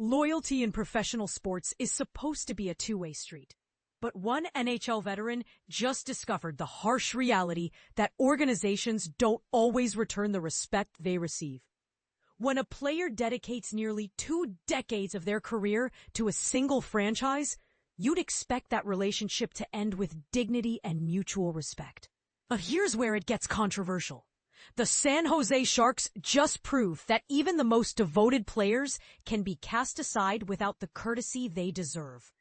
Loyalty in professional sports is supposed to be a two-way street. But one NHL veteran just discovered the harsh reality that organizations don't always return the respect they receive. When a player dedicates nearly 2 decades of their career to a single franchise, you'd expect that relationship to end with dignity and mutual respect. But here's where it gets controversial. The San Jose Sharks just proved that even the most devoted players can be cast aside without the courtesy they deserve.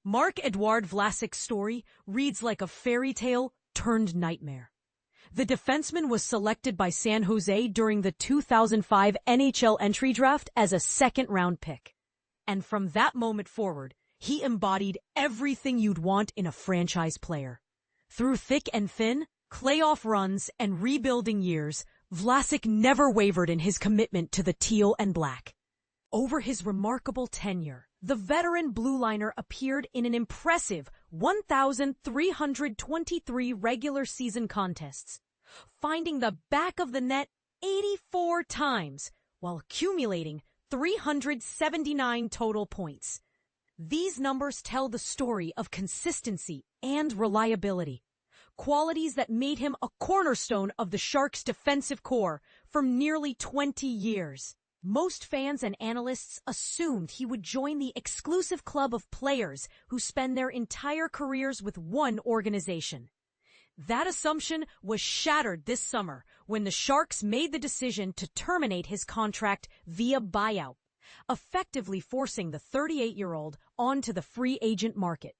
Marc-Édouard Vlasic's story reads like a fairy tale turned nightmare. The defenseman was selected by San Jose during the 2005 NHL entry draft as a second-round pick. And from that moment forward, he embodied everything you'd want in a franchise player. Through thick and thin, playoff runs, and rebuilding years, Vlasic never wavered in his commitment to the teal and black. Over his remarkable tenure, the veteran blue liner appeared in an impressive 1,323 regular season contests, finding the back of the net 84 times while accumulating 379 total points. These numbers tell the story of consistency and reliability, qualities that made him a cornerstone of the Sharks' defensive core for nearly 20 years. Most fans and analysts assumed he would join the exclusive club of players who spend their entire careers with one organization. That assumption was shattered this summer when the Sharks made the decision to terminate his contract via buyout, effectively forcing the 38-year-old onto the free agent market.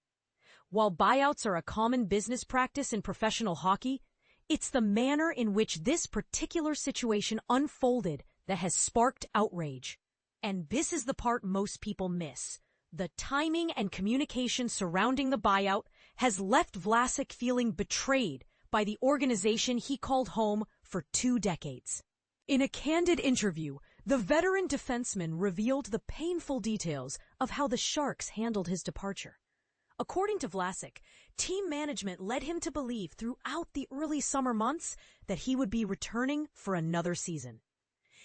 While buyouts are a common business practice in professional hockey, it's the manner in which this particular situation unfolded that has sparked outrage. And this is the part most people miss. The timing and communication surrounding the buyout has left Vlasic feeling betrayed by the organization he called home for 2 decades. In a candid interview, the veteran defenseman revealed the painful details of how the Sharks handled his departure. According to Vlasic, team management led him to believe throughout the early summer months that he would be returning for another season.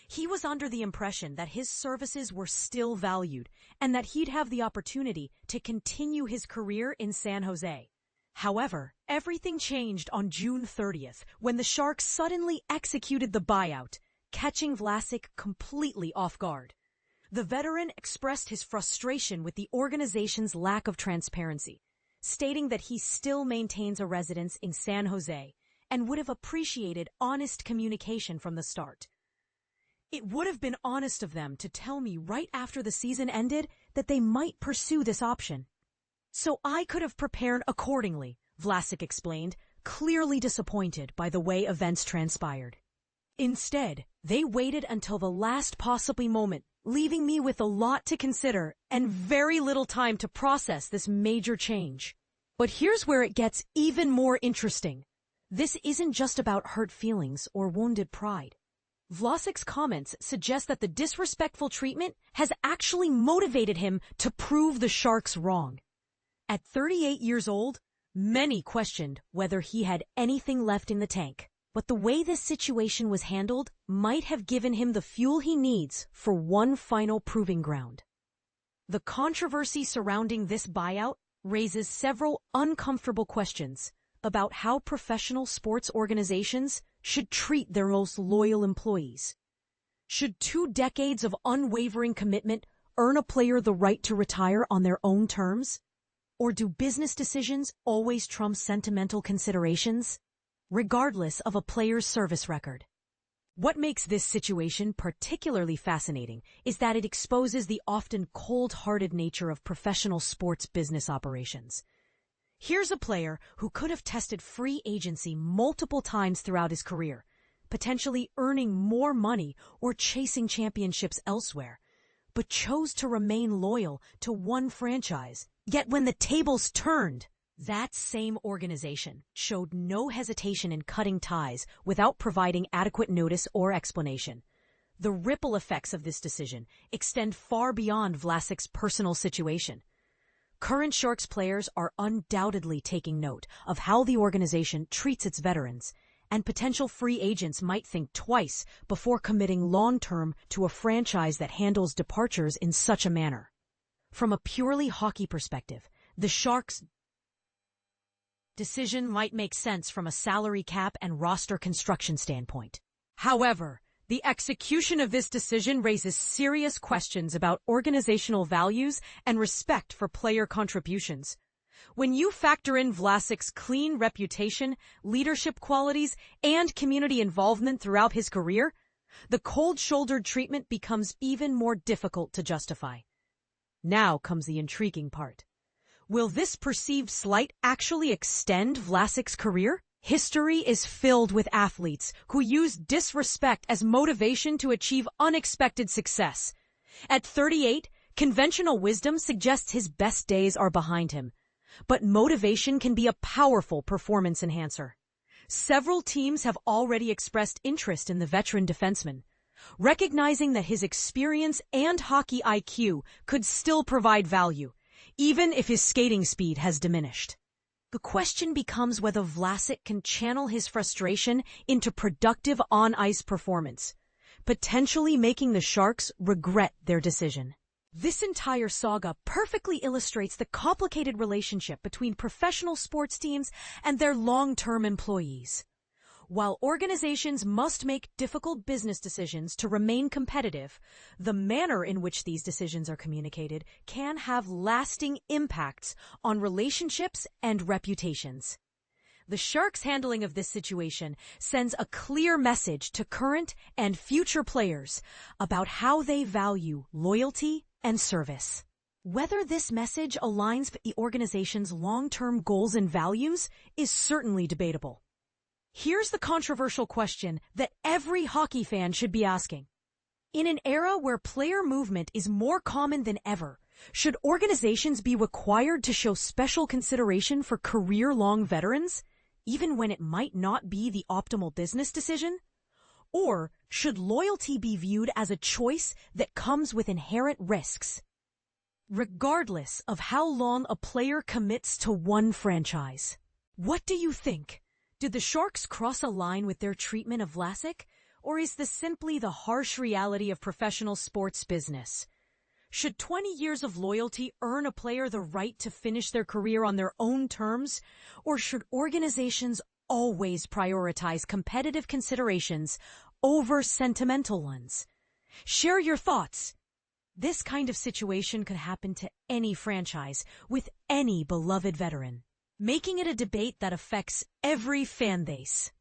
He was under the impression that his services were still valued and that he'd have the opportunity to continue his career in San Jose. However, everything changed on June 30th when the Sharks suddenly executed the buyout, catching Vlasic completely off guard. The veteran expressed his frustration with the organization's lack of transparency, stating that he still maintains a residence in San Jose and would have appreciated honest communication from the start. It would have been honest of them to tell me right after the season ended that they might pursue this option. So I could have prepared accordingly, Vlasic explained, clearly disappointed by the way events transpired. Instead, they waited until the last possible moment, leaving me with a lot to consider and very little time to process this major change. But here's where it gets even more interesting. This isn't just about hurt feelings or wounded pride. Vlasic's comments suggest that the disrespectful treatment has actually motivated him to prove the Sharks wrong. At 38 years old, many questioned whether he had anything left in the tank. But the way this situation was handled might have given him the fuel he needs for one final proving ground. The controversy surrounding this buyout raises several uncomfortable questions about how professional sports organizations should treat their most loyal employees. Should 2 decades of unwavering commitment earn a player the right to retire on their own terms? Or do business decisions always trump sentimental considerations, regardless of a player's service record? What makes this situation particularly fascinating is that it exposes the often cold-hearted nature of professional sports business operations. Here's a player who could have tested free agency multiple times throughout his career, potentially earning more money or chasing championships elsewhere, but chose to remain loyal to one franchise. Yet when the tables turned, that same organization showed no hesitation in cutting ties without providing adequate notice or explanation. The ripple effects of this decision extend far beyond Vlasic's personal situation. Current Sharks players are undoubtedly taking note of how the organization treats its veterans, and potential free agents might think twice before committing long-term to a franchise that handles departures in such a manner. From a purely hockey perspective, the Sharks' decision might make sense from a salary cap and roster construction standpoint. However, the execution of this decision raises serious questions about organizational values and respect for player contributions. When you factor in Vlasic's clean reputation, leadership qualities, and community involvement throughout his career, the cold-shouldered treatment becomes even more difficult to justify. Now comes the intriguing part. Will this perceived slight actually extend Vlasic's career? History is filled with athletes who use disrespect as motivation to achieve unexpected success. At 38, conventional wisdom suggests his best days are behind him. But motivation can be a powerful performance enhancer. Several teams have already expressed interest in the veteran defenseman, recognizing that his experience and hockey IQ could still provide value, even if his skating speed has diminished. The question becomes whether Vlasic can channel his frustration into productive on-ice performance, potentially making the Sharks regret their decision. This entire saga perfectly illustrates the complicated relationship between professional sports teams and their long-term employees. While organizations must make difficult business decisions to remain competitive, the manner in which these decisions are communicated can have lasting impacts on relationships and reputations. The Sharks' handling of this situation sends a clear message to current and future players about how they value loyalty and service. Whether this message aligns with the organization's long-term goals and values is certainly debatable. Here's the controversial question that every hockey fan should be asking. In an era where player movement is more common than ever, should organizations be required to show special consideration for career-long veterans, even when it might not be the optimal business decision? Or should loyalty be viewed as a choice that comes with inherent risks? Regardless of how long a player commits to one franchise. What do you think? Did the Sharks cross a line with their treatment of Vlasic, or is this simply the harsh reality of professional sports business? Should 20 years of loyalty earn a player the right to finish their career on their own terms, or should organizations always prioritize competitive considerations over sentimental ones? Share your thoughts. This kind of situation could happen to any franchise with any beloved veteran, making it a debate that affects every fan base.